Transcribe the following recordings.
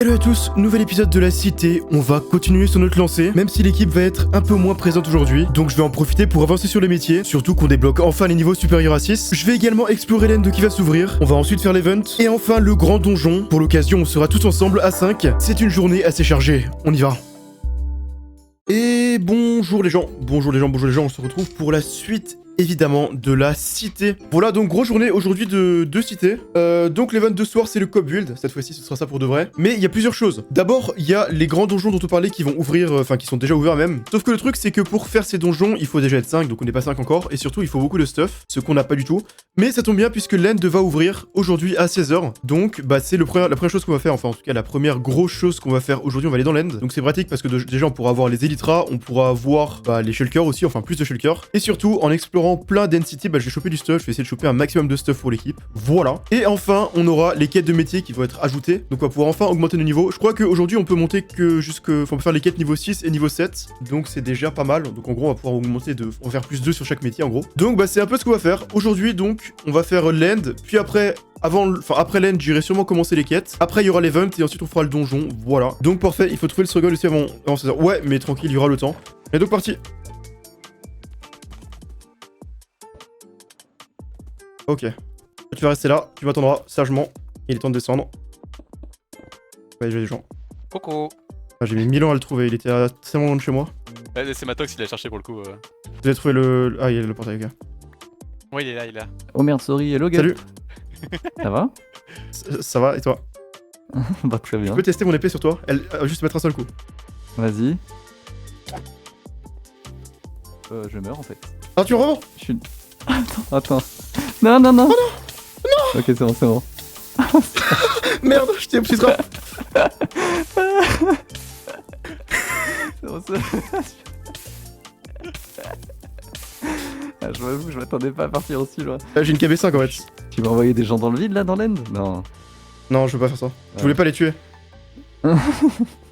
Hello à tous, nouvel épisode de la cité, on va continuer sur notre lancée, même si l'équipe va être un peu moins présente aujourd'hui, donc je vais en profiter pour avancer sur les métiers, surtout qu'on débloque enfin les niveaux supérieurs à 6. Je vais également explorer l'end qui va s'ouvrir, on va ensuite faire l'event, et enfin le grand donjon. Pour l'occasion, on sera tous ensemble à 5, c'est une journée assez chargée, on y va. Et bonjour les gens, on se retrouve pour la suite évidemment de la cité. Voilà, donc grosse journée aujourd'hui de cité. Donc l'event de ce soir c'est le cop build, cette fois-ci ce sera ça pour de vrai. Mais il y a plusieurs choses. D'abord il y a les grands donjons dont on parlait qui vont ouvrir, enfin qui sont déjà ouverts même. Sauf que le truc c'est que pour faire ces donjons il faut déjà être 5, donc on n'est pas 5 encore. Et surtout il faut beaucoup de stuff, ce qu'on n'a pas du tout. Mais ça tombe bien puisque l'end va ouvrir aujourd'hui à 16h. Donc bah c'est la première chose qu'on va faire, enfin en tout cas la première grosse chose qu'on va faire aujourd'hui, on va aller dans l'end. Donc c'est pratique parce que déjà on pourra avoir les Elytras, on pourra avoir les shulkers aussi, enfin plus de shulkers. Et surtout en explorant plein d'End-City, je vais choper du stuff, je vais essayer de choper un maximum de stuff pour l'équipe. Voilà. Et enfin, on aura les quêtes de métier qui vont être ajoutées. Donc on va pouvoir enfin augmenter nos niveaux. Je crois qu'aujourd'hui, on peut monter que on peut faire les quêtes niveau 6 et niveau 7. Donc c'est déjà pas mal. Donc en gros, on va pouvoir augmenter on va faire plus 2 sur chaque métier en gros. Donc c'est un peu ce qu'on va faire. Aujourd'hui, donc, on va faire l'end. Puis après, après l'end, j'irai sûrement commencer les quêtes. Après, il y aura l'event et ensuite on fera le donjon. Voilà. Donc parfait, il faut trouver le struggle aussi avant 16h. Ouais, mais tranquille, il y aura le temps. Et donc parti. Ok. Tu vas rester là, tu m'attendras sagement. Il est temps de descendre. Ouais, j'ai des gens. Coucou. Ah, j'ai mis 1000 ans à le trouver, il était à tellement loin de chez moi. Ouais, c'est Matox, il l'a cherché pour le coup. Vous avez trouvé le... Ah, il y a le portail, ok. Ouais, il est là, il est là. Oh merde, sorry, hello gars. Salut. Ça va? Ça va, et toi? Bah très bien. Je peux tester mon épée sur toi? Elle va juste mettre un seul coup. Vas-y. Je meurs en fait. Ah, tu revends? Je suis... Attends. Non, non, non. Oh non. Non. Ok, c'est bon, c'est bon. Merde, je t'ai petit trap. C'est bon, c'est bon. Ah, je m'avoue, je m'attendais pas à partir aussi loin. J'ai une KB5 en fait. Tu m'as envoyé des gens dans le vide là, dans l'end? Non. Non, je veux pas faire ça. Je voulais pas les tuer. Ouais.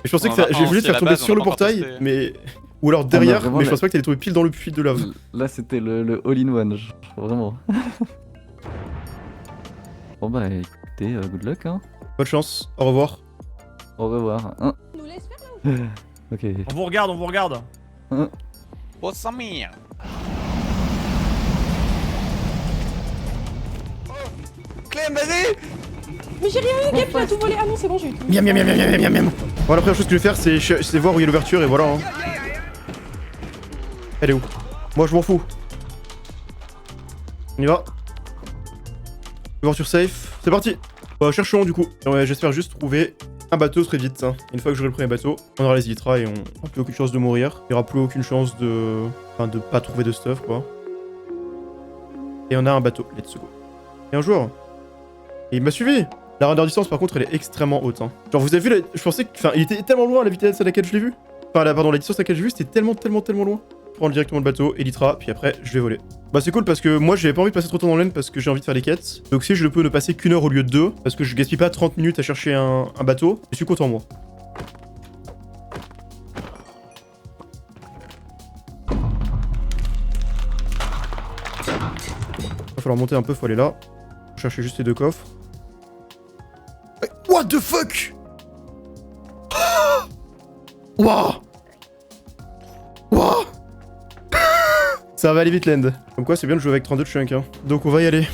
Je pensais que j'ai voulu te faire tomber sur le portail, mais... Ou alors derrière, mais je pense pas que t'allais tomber pile dans le puits de lave. Là, c'était le all-in-one, vraiment. Bon bah écoutez, good luck hein. Bonne chance, au revoir. Au revoir. Hein. Nous laisse faire là. Ok. On vous regarde, on vous regarde. Hein. Oh, Samir. Clem, vas-y. Mais j'ai rien eu, Gap, il a tout volé. Ah non, c'est bon, j'ai eu tout. Miam miam miam miam miam miam miam. Bon, la première chose que je vais faire, c'est voir où il y a l'ouverture et voilà. Hein. Elle est où? Moi, je m'en fous. On y va. Ouverture safe. C'est parti. Cherchons du coup. Ouais, j'espère juste trouver un bateau très vite. Hein. Une fois que j'aurai le premier bateau, on aura les Elytras et on n'aura plus aucune chance de mourir. Il n'y aura plus aucune chance de... Enfin, de pas trouver de stuff, quoi. Et on a un bateau. Let's go. Et un joueur. Et il m'a suivi. La render distance, par contre, elle est extrêmement haute. Hein. Genre, vous avez vu, je pensais que... Enfin, il était tellement loin à la vitesse à laquelle je l'ai vu. Enfin, pardon, la distance à laquelle j'ai vu, c'était tellement loin. Je prends directement le bateau, Elytra, puis après, je vais voler. Bah, c'est cool parce que moi, j'avais pas envie de passer trop de temps dans l'end parce que j'ai envie de faire les quêtes. Donc, si je peux ne passer qu'une heure au lieu de 2, parce que je gaspille pas 30 minutes à chercher un bateau, je suis content, moi. Va falloir monter un peu, faut aller là. Chercher juste les 2 coffres. What the fuck? Wouah! Wouah! Ça va aller vite l'end. Comme quoi c'est bien de jouer avec 32 chunks hein. Donc on va y aller.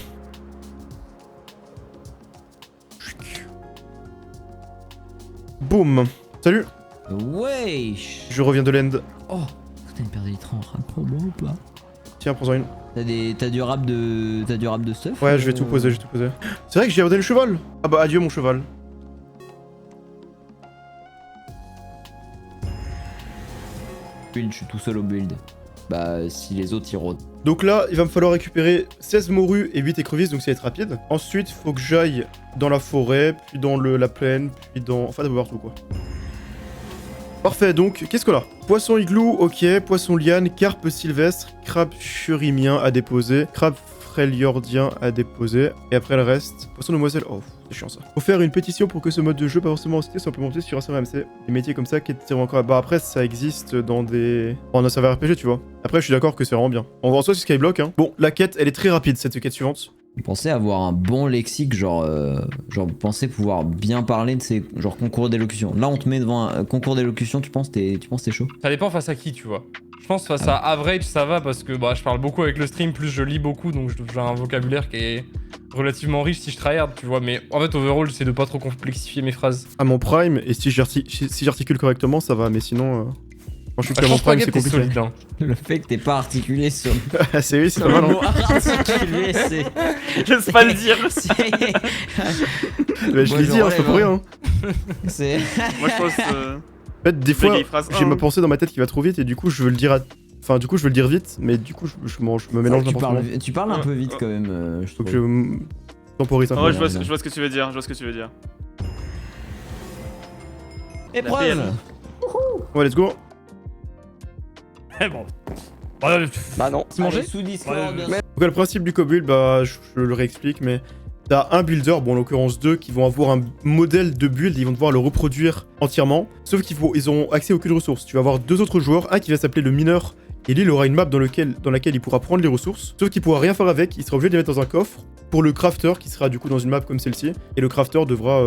Boum. Salut. Wesh. Je reviens de l'end. Oh, t'as une paire d'électrons en train de prendre bon ou pas? Tiens, prends-en une. T'as du rap de stuff? Ouais, je vais tout poser, C'est vrai que j'ai abandonné le cheval. Ah bah adieu mon cheval. Je suis tout seul au build. Bah si les autres ils rôdent. Donc là, il va me falloir récupérer 16 morues et 8 écrevisses, donc ça va être rapide. Ensuite, faut que j'aille dans la forêt, puis dans la plaine, puis dans... Enfin, d'abord partout, quoi. Parfait, donc, qu'est-ce qu'on a? Poisson igloo, ok. Poisson liane, carpe sylvestre, crabe churimien à déposer, crabe fréliordien à déposer, et après le reste, poisson de demoiselle. Oh, c'est chiant ça. Faut faire une pétition pour que ce mode de jeu, pas forcément en cité, soit implémenté sur un serveur MC. Des métiers comme ça qui étaient encore... Bah après, ça existe dans des... Dans un serveur RPG, tu vois. Après, je suis d'accord que c'est vraiment bien. On voit en soi, c'est Skyblock, hein. Bon, la quête, elle est très rapide, cette quête suivante. Vous pensez avoir un bon lexique, genre vous pensez pouvoir bien parler de ces genre concours d'élocution. Là, on te met devant un concours d'élocution, tu penses t'es chaud? Ça dépend face à qui, tu vois. Je pense face à Average, ça va parce que bah, je parle beaucoup avec le stream, plus je lis beaucoup, donc j'ai un vocabulaire qui est relativement riche si je tryhard, tu vois. Mais en fait, overall, j'essaie de pas trop complexifier mes phrases. À mon prime, et si j'articule correctement, ça va, mais sinon. Quand je suis plus à mon Je pense pas prime, que c'est t'es compliqué. solide, hein. Le fait que t'es pas articulé sur Ah, c'est oui, c'est sur pas le mal. mot articulé, c'est. J'ose pas le dire. Mais je l'ai dit, hein, c'est pas pour rien. C'est. Moi je pense. En fait, des les fois, vieilles phrases, j'ai hein. ma pensée dans ma tête qui va trop vite, et du coup, je veux le dire Enfin, du coup, je veux le dire vite, mais du coup, je me mélange tu n'importe comment. tu parles un peu vite quand même, je Faut trouve. que je temporise un peu. Ouais, je vois ce que tu veux dire, je vois ce que tu veux dire. Épreuve. Ouais, let's go. Eh bon. Bah non. C'est mangé sous Discord, Ouais, bien Donc, le principe du co-build, bah, je le réexplique, mais t'as un builder, bon en l'occurrence deux, qui vont avoir un modèle de build, ils vont devoir le reproduire entièrement, sauf qu'ils auront accès à aucune ressource. Tu vas avoir deux autres joueurs, un qui va s'appeler le mineur, et lui il aura une map dans laquelle il pourra prendre les ressources, sauf qu'il pourra rien faire avec, il sera obligé de les mettre dans un coffre, pour le crafter qui sera du coup dans une map comme celle-ci, et le crafter devra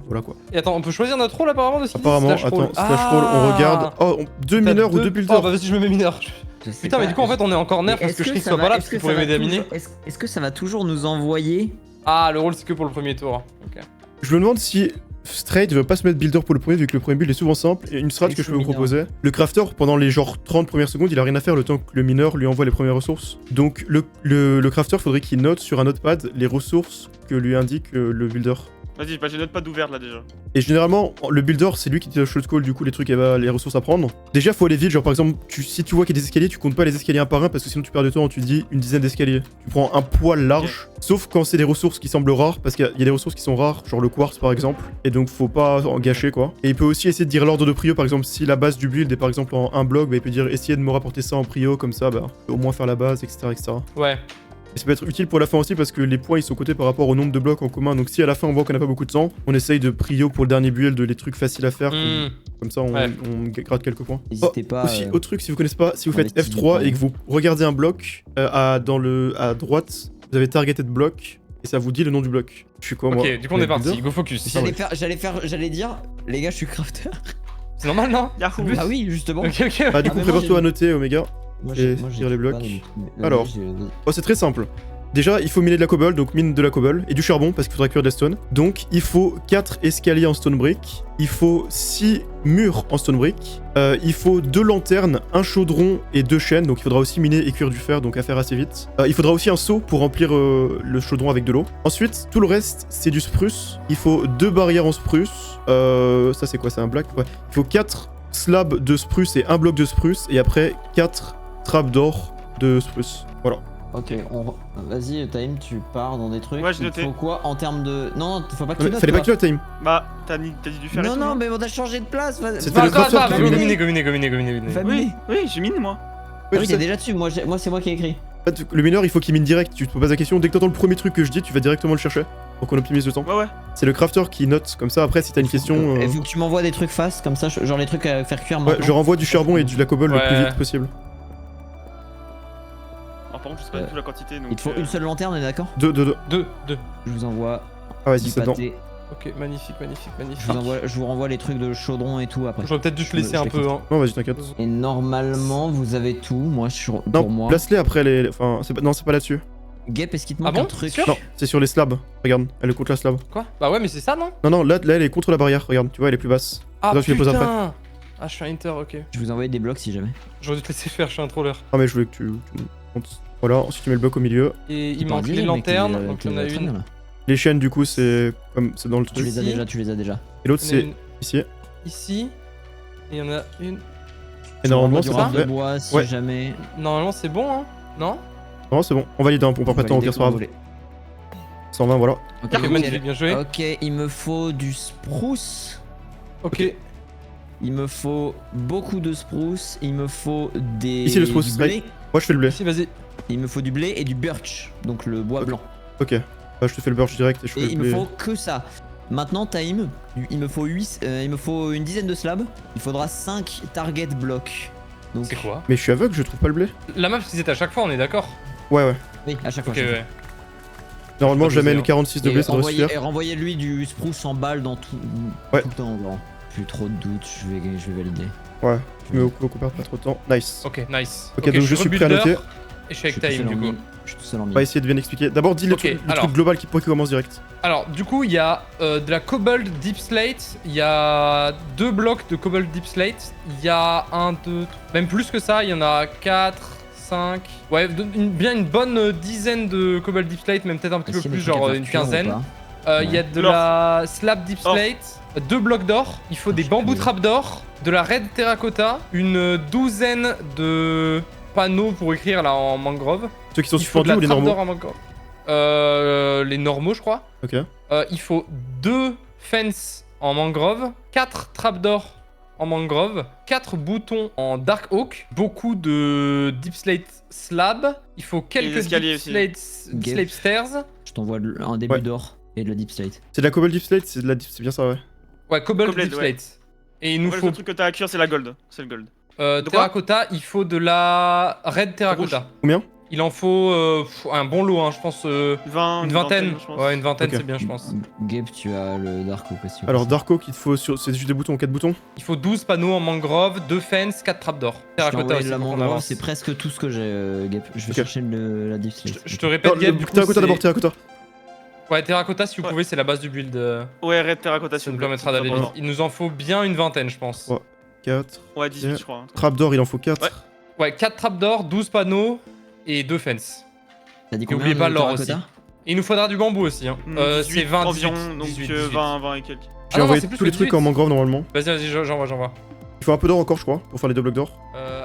voilà quoi. Et attends, on peut choisir notre rôle apparemment de ce qu'il dit, Apparemment, slash attends, roll. slash roll, on regarde. Oh, deux T'as mineurs ou deux builders. Oh bah vas-y, je me mets mineur. Je sais Putain, mais pas, du coup, en fait, on est en corner parce que je sais qu'il soit pas là parce qu'il pourrait m'aider à miner. Est-ce que ça va toujours nous envoyer? Ah, le rôle, c'est que pour le premier tour. Ok. Je me demande si Straight veut pas se mettre builder pour le premier vu que le premier build est souvent simple. Et une strat que je peux vous proposer. Le crafter, pendant les genre 30 premières secondes, il a rien à faire le temps que le mineur lui envoie les premières ressources. Donc le crafter, faudrait qu'il note sur un notepad les ressources que lui indique le builder. Vas-y, j'ai note pas d'ouverte là déjà. Et généralement, le builder, c'est lui qui te shot call du coup les trucs, les ressources à prendre. Déjà, faut aller vite, genre par exemple, si tu vois qu'il y a des escaliers, tu comptes pas les escaliers un par un parce que sinon tu perds du temps, tu te dis une dizaine d'escaliers. Tu prends un poil large, sauf quand c'est des ressources qui semblent rares, parce qu'il y a des ressources qui sont rares, genre le quartz par exemple, et donc faut pas en gâcher quoi. Et il peut aussi essayer de dire l'ordre de prio, par exemple, si la base du build est par exemple en un bloc, bah, il peut dire essayer de me rapporter ça en prio, comme ça, bah, au moins faire la base, etc. etc. Ouais. Et ça peut être utile pour la fin aussi parce que les points ils sont cotés par rapport au nombre de blocs en commun. Donc si à la fin on voit qu'on n'a pas beaucoup de temps, on essaye de prio pour le dernier build les trucs faciles à faire. Comme ça Ouais. on gratte quelques points. N'hésitez pas. Aussi, autre truc, si vous connaissez pas, si vous on faites va essayer F3 de- et que vous regardez un bloc à droite, vous avez targeted bloc et ça vous dit le nom du bloc. Je suis quoi moi? Ok, du coup, on est parti. Go focus. J'allais dire, les gars, je suis crafter. C'est normal, non? Yahoo! Ah oui, justement. Ok, ok. Ah du coup mais moi, prépare-toi j'ai- à noter Omega. Moi, Et j'ai lire les blocs. pas les- Alors. j'ai- Oh, c'est très simple. Déjà, il faut miner de la cobble, donc mine de la cobble, et du charbon, parce qu'il faudra cuire de la stone. Donc, il faut 4 escaliers en stone brick, il faut 6 murs en stone brick, il faut 2 lanternes, un chaudron et 2 chaînes, donc il faudra aussi miner et cuire du fer, donc à faire assez vite. Il faudra aussi un seau pour remplir le chaudron avec de l'eau. Ensuite, tout le reste, c'est du spruce. Il faut 2 barrières en spruce. Ça, c'est quoi? C'est un black? Ouais. Il faut 4 slabs de spruce et un bloc de spruce, et après 4 trappes d'or de spruce. Voilà. Ok, vas-y, Time, tu pars dans des trucs. Ouais, j'ai Il noté. faut quoi en termes de. Non, faut pas que tu Mais notes. fallait pas toi. que tu la time. Bah, t'as dit du fer et Non, tout, non, mais on a changé de place. C'était le crafter qui Go minait. miner, go miner, go miner, go miner, go miner. Va Oui, miner. oui, j'ai miné moi. Ouais, Ah je oui, sais. t'es déjà dessus. Moi, c'est moi qui ai écrit. En fait, le mineur, il faut qu'il mine direct. Tu te poses la question, dès que t'entends le premier truc que je dis, tu vas directement le chercher. Pour qu'on optimise le temps. Ouais, ouais. C'est le crafter qui note, comme ça après, si t'as une question. Il faut que tu m'envoies des trucs face, comme ça, genre les trucs à faire cuire Ouais, maintenant. je renvoie du charbon et de la cobble le plus Ouais. vite possible. Alors, par contre, je sais pas du tout la quantité. Donc, Il te faut une seule lanterne, on est d'accord? 2. Deux. Je vous envoie Ah, vas-y, du c'est dedans. pâté. Ok, magnifique, magnifique, magnifique. Je vous renvoie les trucs de chaudron et tout après. J'aurais peut-être dû te laisser Je un les peu, hein. Non, vas-y, t'inquiète. Et normalement, vous avez tout. Moi, Non, pour moi. place-les après les. Enfin, non, c'est pas là-dessus. Gap, est-ce qu'il te Ah manque bon un truc? Sûr Non, c'est sur les slabs. Regarde, elle est contre la slab. Quoi? Bah ouais, mais c'est ça, non? Non, là, elle est contre la barrière. Regarde, tu vois, elle est plus basse. Ah Attends, je les pose après. putain! Ah, je suis un inter, ok. Je vous envoie des blocs si jamais. J'aurais dû te laisser faire, je suis un troller. Ah, mais je voulais que tu me montes. Voilà, ensuite tu mets le bloc au milieu. Et il T'as manque dit, les mec, lanternes, t'es- donc t'es il y en a très bien, une. là. Les chaînes, du coup, c'est comme c'est dans le Tu truc. les as Ici. déjà, tu les as déjà. Et l'autre, Il y en a c'est une ici. ici. Et il y en a une. Et normalement, du c'est ça reste de parfait. bois si Ouais. jamais. Normalement, c'est bon, hein? Non? Non, c'est bon. On valide, hein, on perd pas de temps, au pire, c'est pas grave. 120, voilà. Ok, Ok, magnifique, bien joué. Ok, il me faut du spruce. Ok. Il me faut beaucoup de spruce. Il me faut des. Ici, le spruce, du blé. Moi, je fais le blé. Ici, vas-y. Il me faut du blé et du birch, donc le bois Ok. blanc. Ok. Bah, je te fais le birch direct et je fais Et le il me blé. faut que ça. Maintenant, Time, il me faut une dizaine de slabs. Il faudra 5 target blocks. Donc, C'est quoi? Mais je suis aveugle, je trouve pas le blé. La map, c'est à chaque fois, on est d'accord? Ouais, ouais. oui, à chaque fois. Ok, à chaque fois. ouais. Normalement, Je j'amène sais pas 46 de blé, ça devrait suffire. Et renvoyez-lui du spruce en balle dans tout, Ouais. tout le temps. Genre. Plus trop de doutes, je vais valider. Ouais, je mets au perd pas trop de temps. Nice. Ok, nice. Ok, donc je suis prêt à rebuilder, noter. Et je suis avec Je suis Time tout seul du en coup. Je suis tout seul en On mid. va essayer de bien expliquer. D'abord, dis le Ok, truc alors. global pour qu'il commence direct. Alors, du coup, il y a de la Cobalt Deep Slate. Il y a 2 blocs de Cobalt Deep Slate. Il y a 1, 2, même plus que ça. Il y en a 4, 5. Ouais, bien une bonne dizaine de Cobalt Deep Slate, même peut-être un petit Est-ce peu qu'il y a plus, des trucs genre à une faire cuire ou quinzaine. pas Il y a de L'or. la Slab Deep Or. Slate, 2 blocs d'or. Il faut des je bambous connais. trap d'or, de la Red Terracotta, une douzaine de panneaux pour écrire là en mangrove. Ceux qui sont Il faut de suspendus la ou les trappe normaux? d'or en mangrove. Les normaux, je crois. Ok. Il faut 2 fences en mangrove, 4 trappes d'or en mangrove, 4 boutons en dark oak, beaucoup de deep slate slab. Il faut quelques escaliers deep aussi. slate stairs. Je t'envoie un début Ouais. d'or et de la deep slate. C'est de la Cobalt Deep Slate, c'est de la c'est bien ça, ouais. Ouais, cobalt Cobalt, deep ouais. slate. Et il nous Ouais, faut le truc que t'as à cuire, c'est la gold. C'est le gold. De quoi terracotta, il faut de la red terracotta. Combien? Il en faut un bon lot, hein, je pense. 20, Une vingtaine. je pense. Ouais, une vingtaine, Ok. c'est bien, je pense. Gabe, tu as le dark oak aussi. Alors, Dark Oak, il te faut sur. C'est juste des boutons, 4 boutons. Il faut 12 panneaux en mangrove, 2 fences, 4 trappes d'or. Je t'ai Terracotta envoyé aussi, la pour qu'on mangrove, avance. c'est presque tout ce que j'ai, Gabe. Je vais Ok. chercher la deep slate. Je te répète, Non, Gabe, du coup, Terracotta c'est- d'abord, Terracotta. Ouais, terracotta, si vous Ouais. pouvez, c'est la base du build. Ouais, red terracotta, Ça s'il nous vous plaît. permettra d'aller vite. Il nous en faut bien une vingtaine, je pense. Ouais. 4. Ouais, 18, je crois. Trap d'or, il en faut 4. Ouais. Ouais, 4 trappes d'or, 12 panneaux et 2 fences. T'as dit Et combien oubliez pas de l'or terracotta aussi. Et il nous faudra du bambou aussi. Hein. 18 C'est 20, environ, 18, donc 18, 20 et quelques. Ah J'ai non, envoyé c'est plus tous que les trucs 18. en mangrove normalement. Vas-y, j'envoie. Il faut un peu d'or encore, je crois, pour faire les 2 blocs d'or.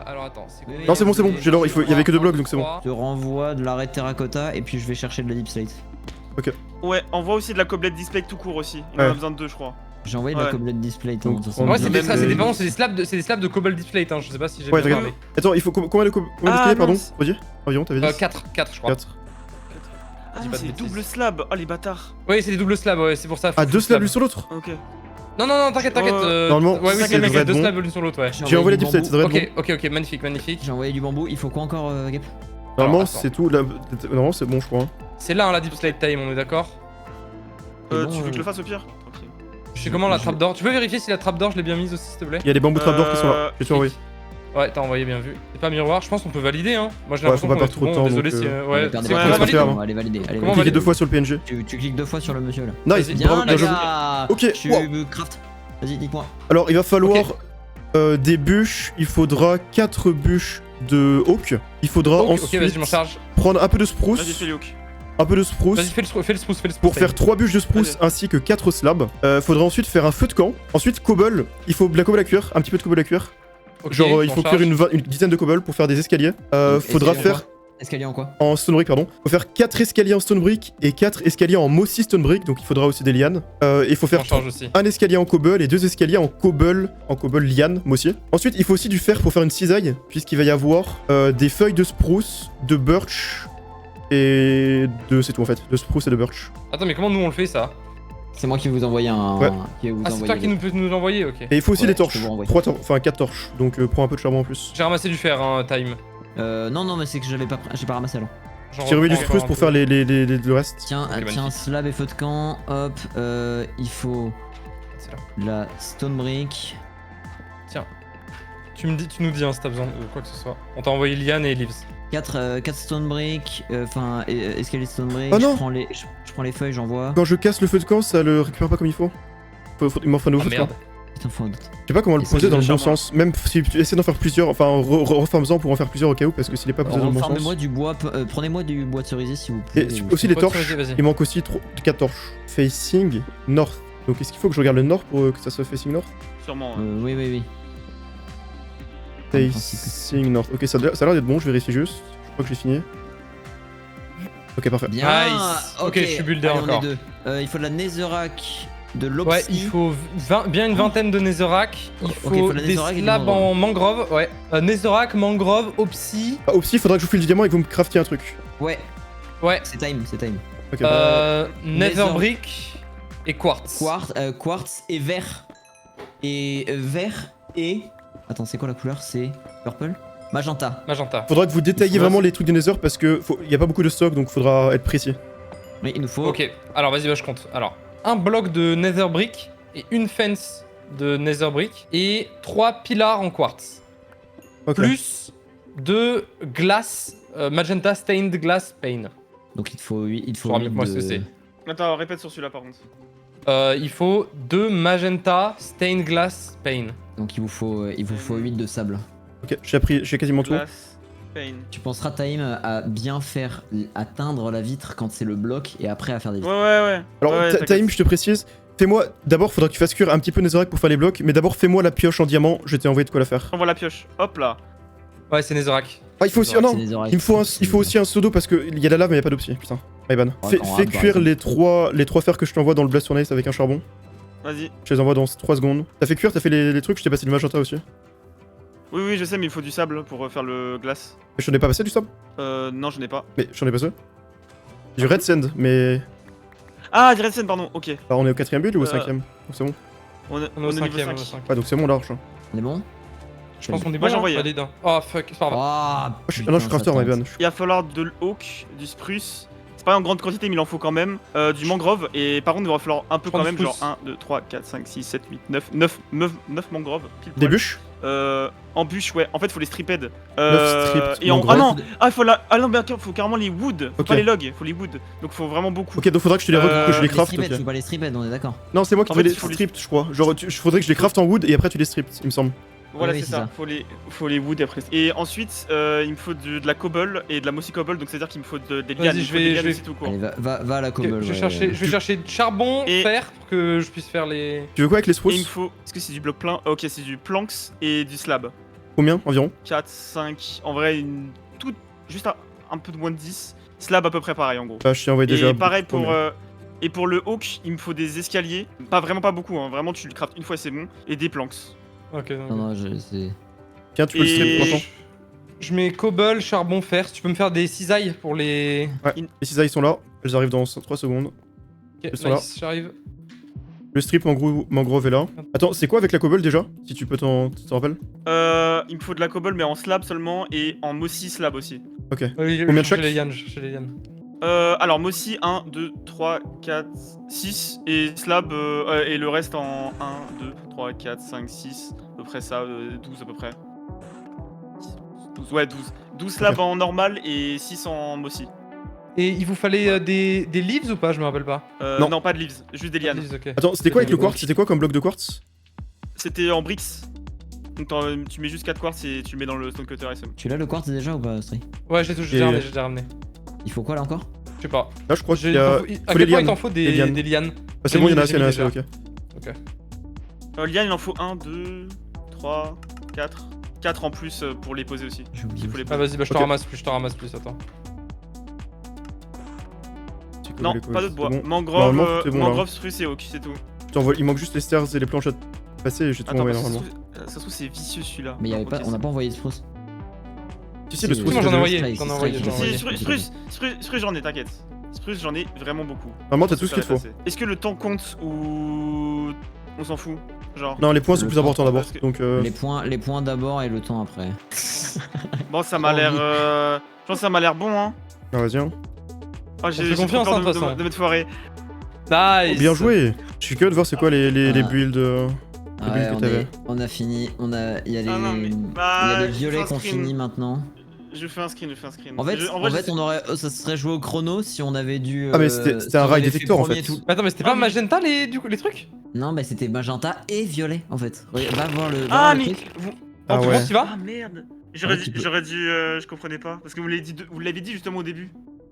Alors attends, c'est combien? Non, c'est bon, j'ai l'or, il y avait que 2 blocs donc c'est bon. Je te renvoie de la red terracotta et puis je vais chercher de la deep slate. Ouais, envoie aussi de la coblet display tout court aussi. On en Ouais. a besoin de 2, je crois. J'ai envoyé de la Ouais. coblet deep slate. Donc, hein, de toute façon. on Ouais, c'est des, Même ça, c'est le- des, pardon, c'est des slabs de cobalt deep slate, hein. Je sais pas si j'ai Ouais, bien t'inquiète. parlé. Attends, il faut combien d'escaliers, pardon? mince. Redis. Environ, t'avais dit 4, je crois. 4. Ah, Dis non, pas de c'est bêtises. double slab. Oh, les bâtards. Oui, c'est des doubles slabs, ouais, c'est pour ça. faut Ah, full 2 slabs l'une sur l'autre? Ok. Non, t'inquiète. Normalement, ouais, oui, ça c'est devrait être 2 bon. slabs l'une sur l'autre, ouais. J'ai envoyé les deep slates, ça devrait être bon. Ok, magnifique. J'ai envoyé du bambou. Il faut quoi encore, Gabe? Normalement, attends. c'est tout. Normalement, c'est bon, je crois. C'est là, hein, la deep slate time, on est d'accord? C'est bon, Tu veux que je le fasse au pire? Tranquille. Je sais comment la je- trappe d'or. Tu peux vérifier si la trappe d'or, je l'ai bien mise aussi, s'il te plaît? Il y a des bambous trap d'or qui sont là. J'ai tout envoyé. Ouais, t'as envoyé, bien vu. C'est pas miroir, je pense qu'on peut valider, hein. Moi, j'ai Ouais, l'impression faut pas qu'on est perdre tout trop de bon, temps, désolé donc, si. On Ouais, va perdre c'est des bon, points. on valide. Faire, hein. Allez, valider. Allez, Comment on valider. Cliquez valide 2 fois sur le PNG. Tu cliques 2 fois sur le monsieur là. Nice, Bien, bravo, les bien joué. gars. Ok, Tu wow. craft. Vas-y, dites-moi. Alors, il va falloir des bûches. Il faudra 4 bûches de oak. Il faudra Ok, ensuite vas-y, je m'en charge. prendre un peu de Vas-y, spruce. fais Luke. Un peu de spruce. Vas-y, fais le spruce. Pour faire 3 bûches de spruce ainsi que 4 slabs. Faudra ensuite faire un feu de camp. Ensuite, cobble. Il faut de la cobble à cuire. Un petit peu de cobble à cuire. Ok, Genre, il je faut m'en cuire charge. une dizaine de cobble pour faire des escaliers. Faudra Escalier en faire. quoi Escalier en quoi? En stone brick, pardon. Faut faire 4 escaliers en stone brick et 4 escaliers en mossy stone brick. Donc, il faudra aussi des lianes. Il faut Je m'en faire charge aussi. un escalier en cobble et 2 escaliers en cobble liane, mossier. Ensuite, il faut aussi du fer pour faire une cisaille, puisqu'il va y avoir des feuilles de spruce, de birch et de... c'est tout en fait, de spruce et de birch. Attends, mais comment nous on le fait ça? C'est moi qui vais vous envoyer un. Ouais. Qui vais vous Ah, c'est envoyer toi qui le- peux nous l'envoyer, ok. Et il faut aussi Ouais, des je peux torches, vous renvoyer. 4 torches, donc prends un peu de charbon en plus. J'ai ramassé du fer, hein, time. Non, mais c'est que j'ai pas ramassé alors. J'en J'ai remis du reprends spruce encore pour un faire peu. le reste. Tiens, Ok, tiens, magnifique. slab et feu de camp. Hop, il faut C'est là. la stone brick. Tu nous dis hein, si t'as besoin de quoi que ce soit. On t'a envoyé Liane et Leaves. 4 stone brick. Enfin, escalier de stone brick. Oh non je prends les feuilles, j'envoie. Quand je casse le feu de camp, ça le récupère pas comme il faut. Il m'en faut un nouveau Ah feu de camp. merde. Putain, faut un doute. Je sais pas comment le Et ça, poser c'est dans le le bon charbon. sens. Même si tu essaies d'en faire plusieurs, enfin reforme-en pour en faire plusieurs au cas où, parce que s'il est pas posé dans le bon sens. Farmez-moi du bois. Prenez-moi du bois de cerisier si vous pouvez. Et aussi les Pas de torches. cerisier, vas-y. Il manque aussi 4 torches. Facing north. Donc est-ce qu'il faut que je regarde le nord pour que ça soit facing north? Sûrement. ouais. Oui. En principe. Facing north. Ok, ça a l'air d'être bon, je vérifie juste. Je crois que j'ai fini. Ok, parfait. Bien. Nice. Ok, je suis builder Allez, on est encore. deux. Il faut de la netherrack, de Ouais, l'opsy. il faut bien une vingtaine de netherrack. Il Ok, faut faut la des netherrack et du slabs mangrove. en mangrove. Ouais. Netherrack, mangrove, opsy. Ah, aussi, il faudra que je vous file du diamant et que vous me craftiez un truc. Ouais, Ouais. c'est time. Ok. Nether brick et quartz. Quartz et vert. Et vert et. Attends, c'est quoi la couleur? C'est purple? Magenta. Magenta. Faudra que vous détailliez Ouais. vraiment les trucs du nether parce que y a pas beaucoup de stock donc faudra être précis. Oui, il nous faut. Ok, alors vas-y, bah, je compte. Alors, un bloc de nether brick et une fence de nether brick et 3 pillars en quartz. Ok. Plus 2 glass magenta stained glass pane. Donc il te faut 8. Il te faut Faudra 8 mieux que moi ce que de... c'est. Attends, répète sur celui-là par contre. Il faut 2 magenta stained glass pane. Donc il vous faut 8 de sable. Ok, j'ai quasiment tout. Glass, pane. Tu penseras, Taïm, à bien faire atteindre la vitre quand c'est le bloc et après à faire des Ouais, vitres. ouais. Alors, Ouais, t'inquiète. Taïm, je te précise, fais-moi. D'abord, faudra que tu fasses cuire un petit peu Netherrack pour faire les blocs, mais d'abord, fais-moi la pioche en diamant, je t'ai envoyé de quoi la faire. Envoie la pioche. Hop là. Ouais, c'est netherrack. Ah, il faut aussi. Oh non C'est des oreilles. Il faut aussi un pseudo parce qu'il y a de la lave, mais il y a pas d'opsie. Putain, Myban. Ouais, on Fais va cuire les trois fers que je t'envoie dans le Blast Furnace avec un charbon. Vas-y. Je les envoie dans 3 secondes. T'as fait cuire, t'as fait les trucs, je t'ai passé du magenta aussi. Oui, je sais, mais il faut du sable pour faire le glace. Mais je t'en ai pas passé du sable. Non, je n'ai pas. Mais j'en ai passé. Du red sand, mais. Ah, direct scène, pardon, ok. Alors, on est au 4ème build ou au 5ème? Donc c'est bon. On est On est au au niveau 5ème. 5. Ouais, donc c'est bon large. On est bon? Je pense qu'on est Moi, bon. j'ai envoyé. Allez, d'un. Oh fuck, c'est pas grave. Ah, Ah, non, je suis crafter, Myban. Il va falloir de l'oak, du spruce. C'est pas en grande quantité, mais il en faut quand même. Du mangrove. Et par contre, il va falloir un peu Prends quand du même. Genre spruce. 1, 2, 3, 4, 5, 6, 7, 8, 9 mangroves. pile Des poil. bûches? En bûche, ouais. En fait, faut les stripped. stripped Et en... mangroves. Ah non, ah non, mais attends, faut carrément les wood. Faut Ok. pas les logs, faut les wood. Donc faut vraiment beaucoup. Ok, donc faudra que je te les que je les Les craft. stripettes, ok. tu veux pas les stripettes, on est d'accord. Non, c'est moi qui En fais fait, les il faut les- stripped, je crois. Genre, faudrait que je les craft en wood et après tu les stripped, il me semble. Voilà, Oui, c'est c'est ça. ça. Faut les wood après. Et ensuite, il me faut de la cobble et de la mossy cobble. Donc c'est à dire qu'il me faut des lianes. Vas-y, Il je faut des vais- lianes je vais- aussi tout court. Allez, va à la Ok, cobble. je ouais. vais chercher charbon, Et- fer pour que je puisse faire les. Tu veux quoi avec les Et il me spruces? faut. Est-ce que c'est du bloc plein? Ok, c'est du planks et du slab. Combien environ? 4, 5. En vrai, juste un peu de moins de 10. Slab à peu près pareil en gros. Bah, je t'ai envoyé déjà. Et pareil beaucoup, pour. mais- Et pour le hawk, il me faut des escaliers. Vraiment pas beaucoup, hein. Vraiment tu le craftes une fois et c'est bon. Et des planks. Ok, donc. Non, non, c'est. Tiens, tu peux le strip Et- maintenant. Je mets cobble, charbon, fer. Si tu peux me faire des cisailles pour les. Ouais, les cisailles sont là, elles arrivent dans 3 secondes. Ok, Ils sont là. nice, j'arrive. Le strip mangrove est là. Attends, c'est quoi avec la cobble déjà? Si tu peux t'en rappelles? Il me faut de la cobble mais en slab seulement et en mossy slab aussi. Ok. Oui, Combien de je chaque? cherchais les lianes, je cherchais les lianes. Alors mossy 1, 2, 3, 4, 6 et slab et le reste en 1, 2, 3, 4, 5, 6, à peu près ça, 12 à peu près. 12, ouais 12. 12 slabs Ok. en normal et 6 en mossy. Et il vous fallait des leaves ou pas? Je me rappelle pas. Non. Non pas de leaves, juste des lianes. Leaves, ok. Attends, c'était quoi avec le des quartz? blocs. C'était quoi comme bloc de quartz? C'était en bricks. Donc tu mets juste 4 quartz et tu le mets dans le stone cutter SM. Tu l'as le quartz déjà ou pas, Stray? Ouais, j'ai Et- ramené, j'ai déjà ramené. Il faut quoi là encore? Je sais pas. Là, je crois qu'il J'ai- y a. À faut quel les point il lianes. t'en faut Les lianes. des lianes? Ah, c'est bon, il y en a J'ai assez, il y en a mis assez, déjà. ok. Liane il en faut 1, 2, 3, 4. 4 en plus pour les poser aussi. J'ai oublié. Il faut les Ah, poser. vas-y, bah je te Ok. ramasse plus, attends. C'est Non, cool, les pas d'autre bois. c'est bon. Mangrove, Normalement, tout est bon, là. mangrove, spruce et oak, c'est tout. Je t'envoie- Il manque juste les stairs et les planches à passer et j'ai tout Attends, envoyé parce que normalement. ça se trouve c'est vicieux celui-là. Mais y avait Ok, pas, on n'a pas envoyé de spruce. Si, le Si, spruce, moi, j'en ai c'est envoyé. Strike, j'en ai Strike, envoyé, Strike. j'en ai envoyé. Si, spruce j'en ai, t'inquiète. Spruce j'en ai vraiment beaucoup. Normalement, t'as tout ce qu'il te faut. Est-ce que le temps compte ou on s'en fout? Genre. Non, les points sont Le plus temps, importants d'abord. parce que- Donc, Les points d'abord et le temps après. Bon, ça m'a J'ai l'air. envie. Je pense que ça m'a l'air bon, hein. ah, vas-y. Hein. Oh, fait j'ai confiance, trop hein, de peur toute façon. de m'être foiré. Nice. Bien joué. Je suis curieux de voir c'est quoi les Ah. builds. Ah builds ouais, que on, t'avais. on a fini. Il y a les, Ah non, mais- il y bah, a les je violets fais un qu'on screen. finit maintenant. Je fais un screen. En fait, vrai, je sais- on aurait, ça serait joué au chrono si on avait dû. Ah, mais c'était si un on rail avait fait détecteur, en premier fait. tout. Attends, mais c'était Ah, pas mais- magenta les trucs? Non, bah c'était magenta et violet en fait. Va voir le. va Ah, voir le mais. truc. Ah Tu ouais. penses, tu vas? Ah merde. Ouais, tu peux. J'aurais dû. Je comprenais pas. Parce que vous l'avez dit justement au début.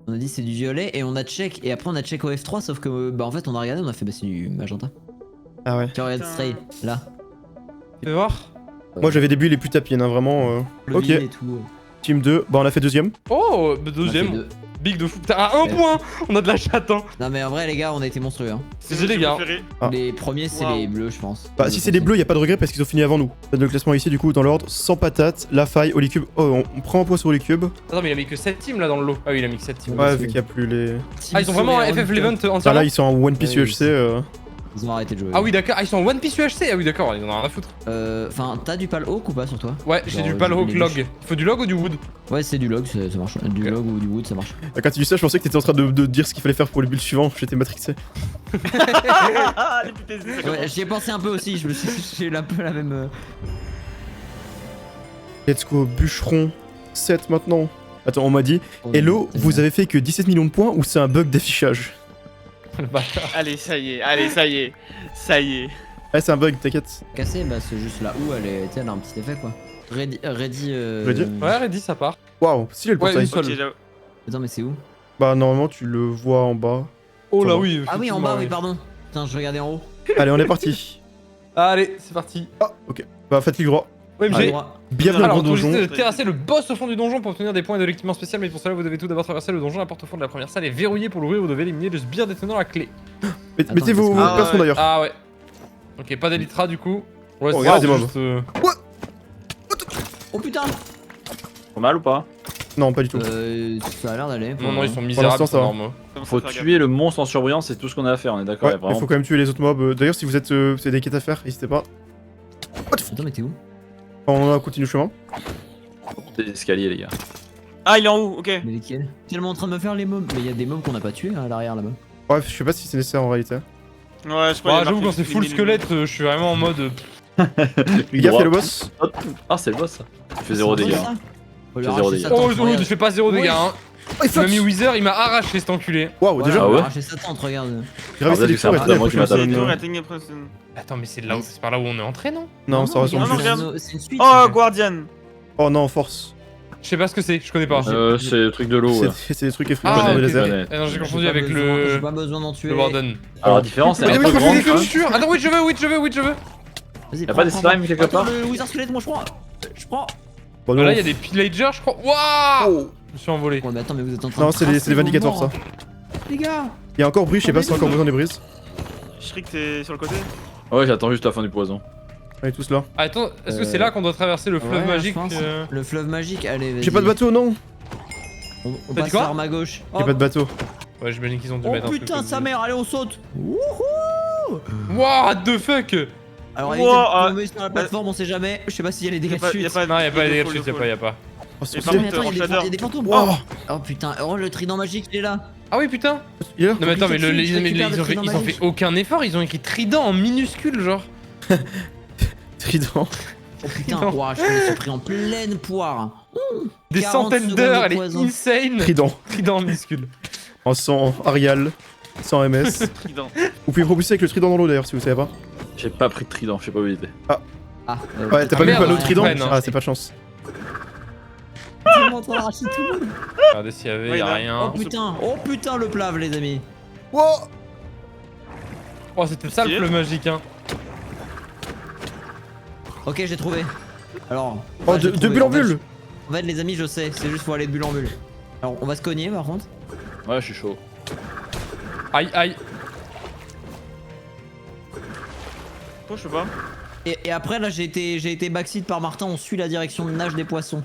On a dit c'est du violet et on a check et après on a check au F3 sauf que bah en fait on a regardé on a fait bah c'est du magenta. Ah ouais. Tiens regarde Putain. Stray là. Tu veux voir? Moi, j'avais des builds les plus tapines, hein, vraiment. Le Ok. violet et tout. Team 2. Bah, on a fait deuxième. Oh, On a fait deuxième. deux. Big de fou. Putain, à un Ouais. point, on a de la chatte, hein. Non mais en vrai les gars on a été monstrueux hein. C'est les gars. Ah. Les premiers c'est Wow. les bleus je pense. Bah, si c'est les bleus, y a pas de regret parce qu'ils ont fini avant nous. Le classement ici, du coup, dans l'ordre sans patate, la faille, Holycube. Oh, on prend un point sur Holycube. Attends, mais il a mis que 7 teams là dans le lot. Ah oui, il a mis que 7 teams. Ouais, c'est vu bon. qu'il y a plus les. Ah, ils ont vraiment un FF Event Ah, entièrement. là, ils sont en One Piece Ouais, UHC. Ils ont arrêté de jouer. Ah oui, d'accord. Ah, ils sont en One Piece UHC. Ah oui, d'accord, ils en ont rien à foutre. Enfin, t'as du pal oak ou pas sur toi? Ouais, j'ai Genre, du Palhawk les log. bûches. Il faut du log ou du wood? Ouais, c'est du log, ça marche. Du Ok. log ou du wood, ça marche. Quand tu dis ça, je pensais que t'étais en train de dire ce qu'il fallait faire pour le build suivant. J'étais matrixé. Ah, les PTSD, ça Ouais, commence. j'y ai pensé un peu aussi, je me suis j'ai eu un peu la même. Let's go, bûcheron. 7 maintenant. Attends, on m'a dit Hello, vous avez fait que 17 millions de points ou c'est un bug d'affichage? Le bâtard. Allez, ça y est, allez, ça y est. Ça y est. Ouais, c'est un bug, t'inquiète. Cassé, bah c'est juste là où elle est. Tu sais, elle a un petit effet quoi. Ready. Ready Ouais, Reddy, ça part. Waouh, si le Ouais, portail. une seule. Ok, j'avoue. Attends, mais c'est où? Bah, normalement, tu le vois en bas. Oh là va. oui. Ah oui, en effectivement, bas, oui, pardon. Putain, je regardais en haut. Allez, on est parti. Allez, c'est parti. Bah, faites clic droit. Ouais, À mais j'ai. droite. Bienvenue Alors, dans le on donjon. de terrasser le boss au fond du donjon pour obtenir des points et de l'équipement spécial, mais pour cela vous devez tout d'abord traverser le donjon. La porte au fond de la première salle est verrouillée. Pour l'ouvrir, vous devez éliminer le sbire détenant la clé. Attends, Mettez vos parce que- persos ouais. d'ailleurs. Ah ouais. Ok, pas d'Elytra du coup. Ouais, Oh, c'est regarde, des mobs. juste, Oh putain! Pas mal ou pas? Non, pas du tout. Ça a l'air d'aller. Non, non, ils sont Pour misérables, l'instant, ils ça sont va. normaux. Commence à Faut faire gaffe. tuer le monstre en surbrillance, c'est tout ce qu'on a à faire, on est d'accord? Ouais, Ouais, il vraiment. faut quand même tuer les autres mobs. D'ailleurs, si vous êtes des quêtes à faire, n'hésitez pas. Attends, mais t'es où? On continue le chemin. Des escaliers, les gars. Ah, il est en haut, ok. Mais lesquels? Tellement en train de me faire les mobs. Mais il y a des mobs qu'on a pas tués à l'arrière là-bas. Bref, je sais pas si c'est nécessaire en réalité. Ouais, je crois qu'il y Ah, a j'avoue, marqué quand c'est full éliminer squelette, je suis vraiment en mode. Les gars, fais le boss. Ah, c'est le boss ça. Il fait 0 dégâts. On lui Fait a zéro arraché dégâts. sa Oh, tente, oh, regarde. je fais pas 0 dégâts, hein. Oh, il Il m'a mis flotte. Wither, il m'a arraché cet enculé. Waouh, Voilà, déjà. Ah on ouais a arraché sa tente, regarde. Gravissez Ah, les c'est tours et pas attendez la moi qui prochaine m'attends. zone. Tour, atteignez la prochaine. Attends, mais c'est là où, c'est par là où on est entré, non? Non, ça ressemble non, plus. regarde. C'est une suite. Oh, Guardian. Oh non, force. Je sais pas ce que c'est, je connais pas. C'est le truc de l'eau. ouais. C'est des trucs effrayants Ah, dans les ok. lasers. Ouais. Ah non, j'ai confondu pas avec besoin- J'ai le. pas besoin d'en tuer. Le Warden. Alors, la différence, c'est Mais un oui, peu je fais grande. des hein. clôtures. Attends, oui, je veux. Vas-y, Y'a pas des slimes quelque part? Le Wizard Squelette, moi je prends. Je prends. Bon, Là, non. il y a des pillagers, je crois. Waouh! Je me suis envolé. Ouais, mais attends, mais vous êtes en train Non, de c'est tracer des vos vindicateurs ça. morts. Les gars. Il y a encore brise, je sais pas si c'est encore besoin des brises. Shriek, t'es sur le côté. Ouais, j'attends juste la fin du poison. On est tous là. Ah, attends, est-ce que c'est là qu'on doit traverser le fleuve Ouais, magique je pense. Le fleuve magique, allez, vas-y. J'ai pas de bateau, non. On T'as dit passe quoi par ma gauche. J'ai pas de bateau. Ouais, j'imagine qu'ils ont dû Oh mettre un truc. putain, comme sa ça. mère, allez, on saute. Wouhou. What the fuck? Alors, Wow, évitez de ah, tomber sur la plateforme, on sait jamais. Je sais pas s'il y a les dégâts de Y'a chute. pas Non, y'a pas de les fall, chutes, de fall. y'a pas. Oh, c'est Et par possible. Mais attends, contre, il y a Shader. des fantômes. Oh, Oh putain, oh le trident magique, il est là. Ah oui, putain. il est là. Non, mais attends, mais Compliqué de les- suite, mais récupère ils le ont fait, trident ils ont fait magique. aucun effort, ils ont écrit trident en minuscule, genre. Trident. Oh putain, Non. ouah, je me suis pris en pleine poire. Des 40 centaines secondes d'heures, de elle est poison. insane. Trident. Trident en minuscule. En 100 Arial. 100 MS. Trident. Vous pouvez propulser avec le trident dans l'eau d'ailleurs si vous savez pas. J'ai pas pris de trident, je sais pas où il était. Ah, Ouais, t'as Ah, pas vu le merde, panneau de ouais, trident ouais, non. Ah, c'est pas de chance. tellement en train d'arracher tout le monde. Regardez s'il y avait, Ouais, y'a là. rien. Oh putain, le plave, les amis. Wow. Oh, c'était ça le Stylé. fleuve magique, hein. Ok, j'ai trouvé. Alors. Oh, ouais, j'ai de trouvé. bulle en bulle. En fait, les amis, je sais, c'est juste faut aller de bulle en bulle. Alors, on va se cogner par contre. Ouais, je suis chaud. Aïe, aïe. Pourquoi je peux pas? Et après, là, j'ai été backseat par Martin, on suit la direction de nage des poissons.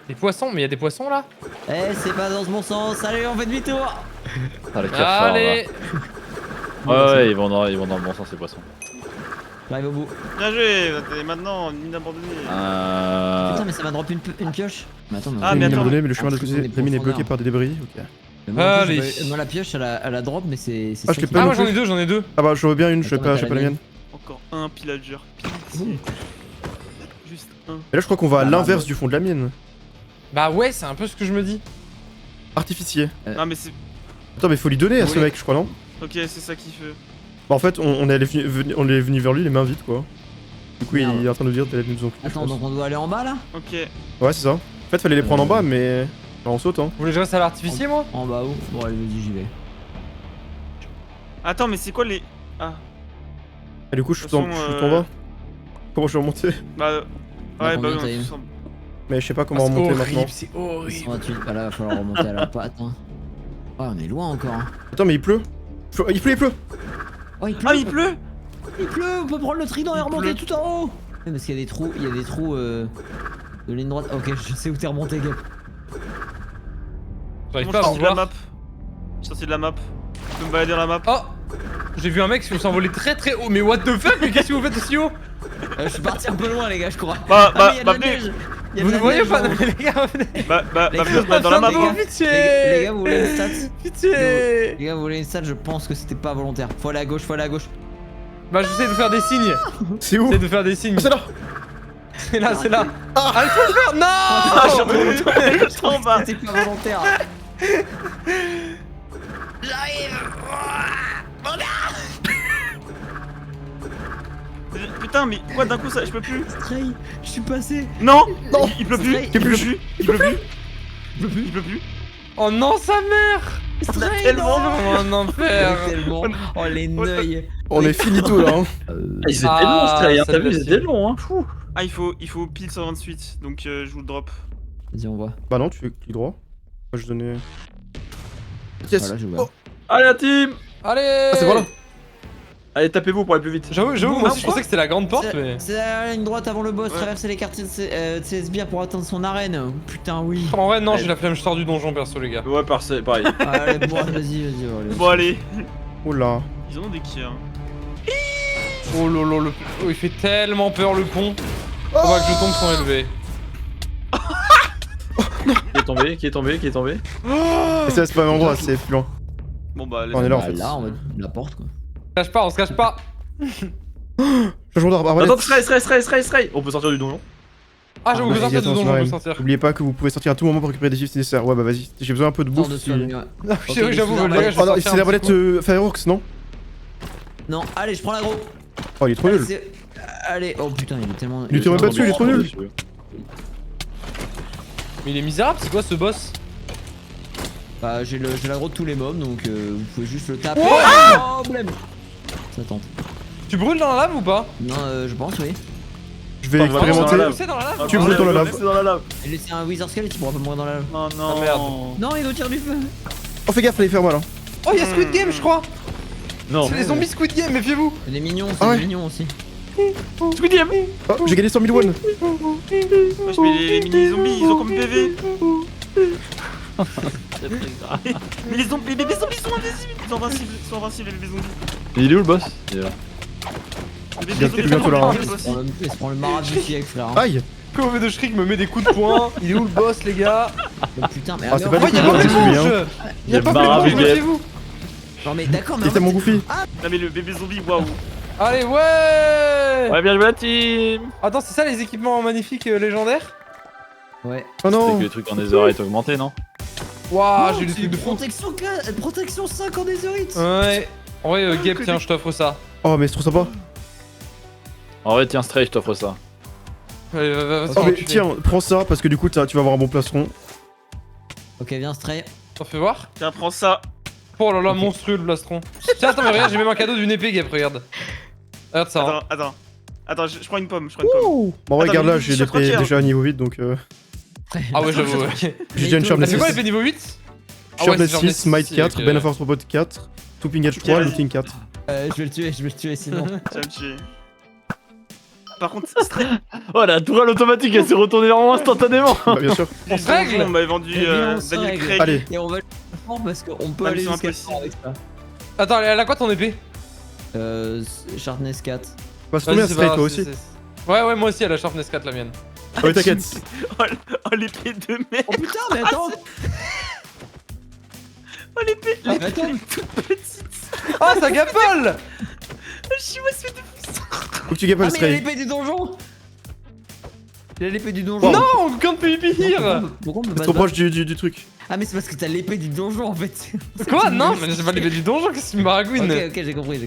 Des poissons, mais y'a des poissons là? Eh, c'est pas dans ce bon sens. Allez, on fait demi-tour. Ah, le cafard, Allez! là. Ouais, ils vont dans le bon sens, ces poissons. J'arrive au bout. Bien joué, t'es maintenant ni d'abandonner. Putain, mais ça m'a drop une pioche. Mais attends, Ah, Il mais m'a attends. donné, mais le chemin de En plus, on est la mine est bloqué profondeur. par des débris. Ok. Mais moi, en plus, Allez. moi, la pioche, elle a drop, mais c'est. Ah, je l'ai ça pas Ah, non moi j'en plus. ai deux, j'en ai deux. Ah bah, je veux bien une, je sais Attends, pas, mais je sais t'as pas la la mienne. Encore un pillager. Pitié. Juste un. Mais là, je crois qu'on va à Ah, l'inverse bah. du fond de la mine. Bah ouais, c'est un peu ce que je me dis. Artificier. Non, mais c'est. Attends, mais faut lui donner à ce Oui. mec, je crois, non? Ok, c'est ça qu'il fait. Bah, en fait, on est venu vers lui les mains vides, quoi. Du coup, il Merde. est en train de nous dire d'aller nous occuper. je Attends, pense. donc on doit aller en bas là? Ok. Ouais, c'est ça. En fait, fallait les prendre en bas, mais. Bah, on saute, hein. Vous voulez que je reste à l'artificier, moi? En bas où? Bon, allez, vas-y, j'y vais. Attends, mais c'est quoi les. Ah, Et du coup, je suis De toute en façon, bas. Comment je vais remonter? bah. Bah, Ouais, bah combien oui, t'as eu on s'en- Mais je sais pas comment Ah, c'est remonter maintenant. horrible, c'est horrible. 128, bah là, va falloir remonter à la patte. Hein. Ouais, on est loin encore. Hein. Attends, mais il pleut. Il pleut. Oh, il pleut! Ah, il pleut! Il pleut! On peut prendre le trident et Il remonter pleut. tout en haut! Ouais, parce qu'il y a des trous, de ligne droite. Ok, je sais où t'es remonté, Gap. J'arrive Moi, pas à je vous suis de la voir. map. Je suis sorti de la map. Je peux me balader dans la map. Oh! J'ai vu un mec s'envoler très haut. Mais what the fuck? Mais qu'est-ce que vous faites aussi haut? Je suis parti un peu loin, les gars, je crois. Bah, Ah, mais y a de la venez. neige. Y a de Vous la ne voyez neige, pas? hein. Non, mais les gars, venez. Bah, Les venez, on se met dans la map. gars, Hein. Pitié. Les gars, vous voulez une stat? Pitié. Les gars, vous voulez une stat? Je pense que c'était pas volontaire. Faut aller à gauche, faut aller à gauche. Bah j'essaie de faire des signes. C'est où? J'essaie de faire des signes. Ah, c'est là. C'est là, c'est là. Ah, il faut le faire. Ah, Non. je suis en bas. C'était pas volontaire. Putain, mais quoi d'un coup ça, je peux plus. Stray, je suis passé. Non, Non. il pleut plus. Stray, Il pleut plus. Il pleut plus. Il pleut plus. Oh non, sa mère. Stray, Tellement. Oh un enfer. Tellement. Oh, les neuils. On est finito là. Hein. Ils étaient longs, Stray, hein, t'as vu, ils étaient longs, hein. Ah, il faut pile 128, donc je vous le drop. Vas-y, on voit. Bah non, tu fais clic droit. Moi je donnais. Yes. Voilà, je vois. Oh. Allez, la team. Allez. Ah, c'est voilà. Allez, tapez-vous pour aller plus vite. J'avoue, moi aussi je pensais que c'était la grande porte, mais. C'est la ligne droite avant le boss, Ouais. traverser les quartiers de CSBR pour atteindre son arène. Putain, oui. En vrai, non, j'ai la flemme, je sors du donjon perso, les gars. Ouais, pareil. Allez, bon, vas-y, allez. Bon, allez. Oula. Ils en ont des qui, hein. Oh lolo, il fait tellement peur le pont. Faut pas que je tombe sans élevé. Qui est tombé Et ça, c'est pas un endroit, c'est plus loin. Bon, bah, On est là en Bah, fait. là, on va la porte, quoi. On se cache pas. Changement d'arbre. Attends, Stray. On peut sortir du donjon. Ah, j'avoue, Vas-y, que sortir du attends, donjon, on Soren. peut sortir. N'oubliez pas que vous pouvez sortir à tout moment pour récupérer des chiffres si nécessaire. Ouais, bah vas-y. J'ai besoin un peu de bouffe. Attends, si- dessus, ouais. Ok, J'avoue, dessus, les gars, je Oh non, vais c'est sortir un l'arbalète petit Fireworks, non? Non, allez, je prends l'agro. Oh, il est trop Allez, nul. allez, oh putain, il est tellement. Il était même pas dessus, il est trop nul. Mais il est misérable, c'est quoi ce boss? Bah, j'ai l'agro de tous les mobs, donc vous pouvez juste le taper. Oh, blême. Ça tente. Tu brûles dans la lave ou pas? Non, je pense, oui. Je vais Attends, vraiment, expérimenter. dans la lave. C'est dans la lave. Tu brûles dans la lave. C'est dans la lave. Et laisser un Wizard Skull, il pourra pas mourir dans la lave. Oh non. Ah, merde. Non, il nous tire du feu. Oh, fais gaffe, là, il fait mal. Hein. Oh, y'a Squid Game, je crois. Non. C'est les zombies Squid Game, méfiez-vous. Il est mignon, c'est Ah ouais. mignon aussi. Squid Game. Oh, j'ai gagné 100 000 won. Wesh, mais les mini-zombies, ils ont comme PV. Mais les bébés zombies sont invincibles. Ils sont invincibles, les bébés zombies. Il est où le boss? Il est là. Les Bientôt- zombies bientôt là, hein. sont invincibles. Il se prend le marat du siècle, frère. hein. Aïe. Kove de Shriek me met des coups de poing. Il est où le boss, les gars? Oh, putain, mais Ah, c'est mais pas en du Oh, fait, tout y'a pas bon, de c'est celui, manche. Y'a Il pas est de manche, Barbie, méfiez-vous. Non, mais d'accord, mais Il en était fait, mon goofy. Non, mais le bébé zombie, waouh. Allez, ouais. Ouais, bien joué la team. Attends, c'est ça les équipements magnifiques légendaires? Ouais. Oh C'est non. que les trucs en netherite augmentés, non? Waouh, Oh, j'ai eu des c'est trucs de fou. protection 5 en Netherite. Ouais. En vrai, Gabe, tiens, je t'offre ça. Oh, mais c'est trop sympa. En vrai, tiens, Stray, je t'offre ça. Allez, vas-y, Oh, mais enculé. tiens, prends ça parce que du coup, tu vas avoir un bon plastron. Ok, viens, Stray. T'en fais voir? Tiens, prends ça. Oh là là, monstrueux le blastron. Tiens, attends, mais regarde, j'ai même un cadeau d'une épée, Gabe, regarde. Regarde ça. Hein. Attends, je prends une pomme, je prends une pomme. Bon, Attends, regarde mais là, je j'ai suis l'épée tranquille, déjà à niveau 8 donc. Ah ouais, j'avoue, ouais. J'ai déjà une Mais Sharpness C'est quoi 6. l'épée niveau 8? Ah ouais, Sharpness c'est Sharpness 6, Smite 6, 4, ok. Ben of Force Robot 4, Tooping Edge 3, vas-y. Looting 4. Je vais le tuer sinon. Tu vas me tuer. Par contre, Stray, Oh, la tourelle automatique, elle s'est retournée vers moi instantanément. Bah, bien sûr. On se règle. on m'avait vendu Eh bien, on se Daniel règle. Craig. Allez. Et on va le prendre parce qu'on peut Ah, aller mission jusqu'à impossible. avec ça. Attends, elle a quoi ton épée? Sharpness 4. Bah, c'est combien Vas-y, c'est Stray, pas toi grave, aussi? Ouais, moi aussi, elle a Sharpness 4, la mienne. Ah, ouais, t'inquiète. Oh, l'épée de merde. Oh putain, mais attends. Oh, l'épée Mais attends. petite. Ah, ça gapole. Je suis moi, c'est de fou. Faut que tu gapes Ah, le mais il a Stray. l'épée du donjon. Il a l'épée du donjon. Non, on compte PvP here. Pourquoi on peut C'est pas trop se proche du truc. battre Ah, mais c'est parce que t'as l'épée du donjon en fait. Quoi? Non, mais j'ai pas l'épée du donjon, qu'est-ce que tu me maragouines? Ok, j'ai compris. Fait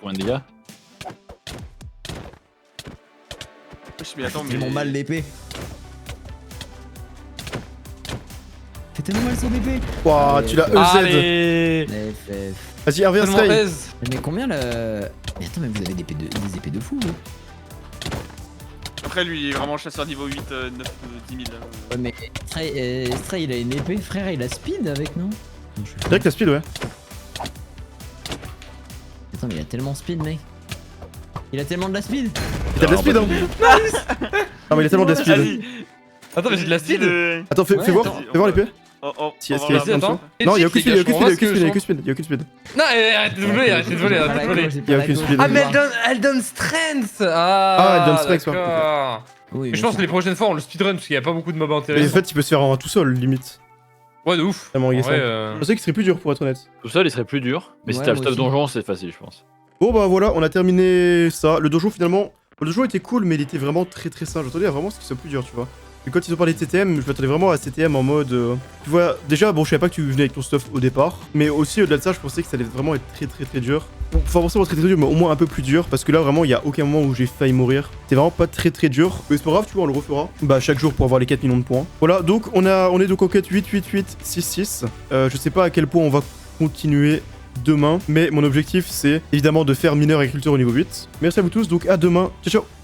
combien de dégâts? Wesh, mais attends, mais. Tellement mal l'épée. Fait tellement mal son épée. Ouah, tu l'as EZ. Allez. FF. Vas-y, reviens Tellement Stray. aise. Mais combien le. Mais attends, mais vous avez des épées de fou, vous. Après, lui, il est vraiment chasseur niveau 8, 9, 10 000. Ouais, mais Stray, il a une épée, frère, il a speed avec, non? Non, je suis Direct la speed, ouais. Attends, mais il a tellement speed, mec. Il a tellement de la speed. Il a de la speed, hein. Non, mais il a tellement de la speed. Vas-y. Attends, mais j'ai de la speed. Attends, fais Ouais, voir attends. l'épée. Si, est-ce on qu'il y a va voir. attends. Non, il y a aucune Les speed, il y a gars, aucune je speed, il y a comprends aucune speed, il y a aucune speed. Non, arrêtez de voler, arrêtez de voler, arrêtez de voler. Il y a aucune speed. Ah, mais elle donne strength. Ah, elle donne strength, ouais, d'accord. Oui, Mais je pense que les prochaines fois on le speedrun parce qu'il y a pas beaucoup de mobs Mais en intéressants. fait, il peut se faire en tout seul, limite. Ouais, de ouf. Vraiment, il est En vrai, simple. Je pensais qu'il serait plus dur, pour être honnête. Tout seul, il serait plus dur. Mais si Ouais, t'as le moi stuff aussi. donjon, c'est facile, je pense. Bon, bah voilà, on a terminé ça. Le dojo, finalement, le dojo était cool, mais il était vraiment très très simple. J'attendais à vraiment ce qu'il soit plus dur, tu vois. Et quand ils ont parlé de CTM, je m'attendais vraiment à CTM en mode. Tu vois, déjà, bon, je savais pas que tu venais avec ton stuff au départ, mais aussi au-delà de ça, je pensais que ça allait vraiment être très très très dur. Bon, pas forcément très très dur, mais au moins un peu plus dur, parce que là, vraiment, il y a aucun moment où j'ai failli mourir. C'était vraiment pas très très dur. Mais c'est pas grave, tu vois, on le refera. Bah, chaque jour pour avoir les 4 millions de points. Voilà, donc on est donc en quête 88866. Je sais pas à quel point on va continuer demain, mais mon objectif c'est évidemment de faire mineur agriculteur au niveau 8. Merci à vous tous, donc à demain. Ciao ciao.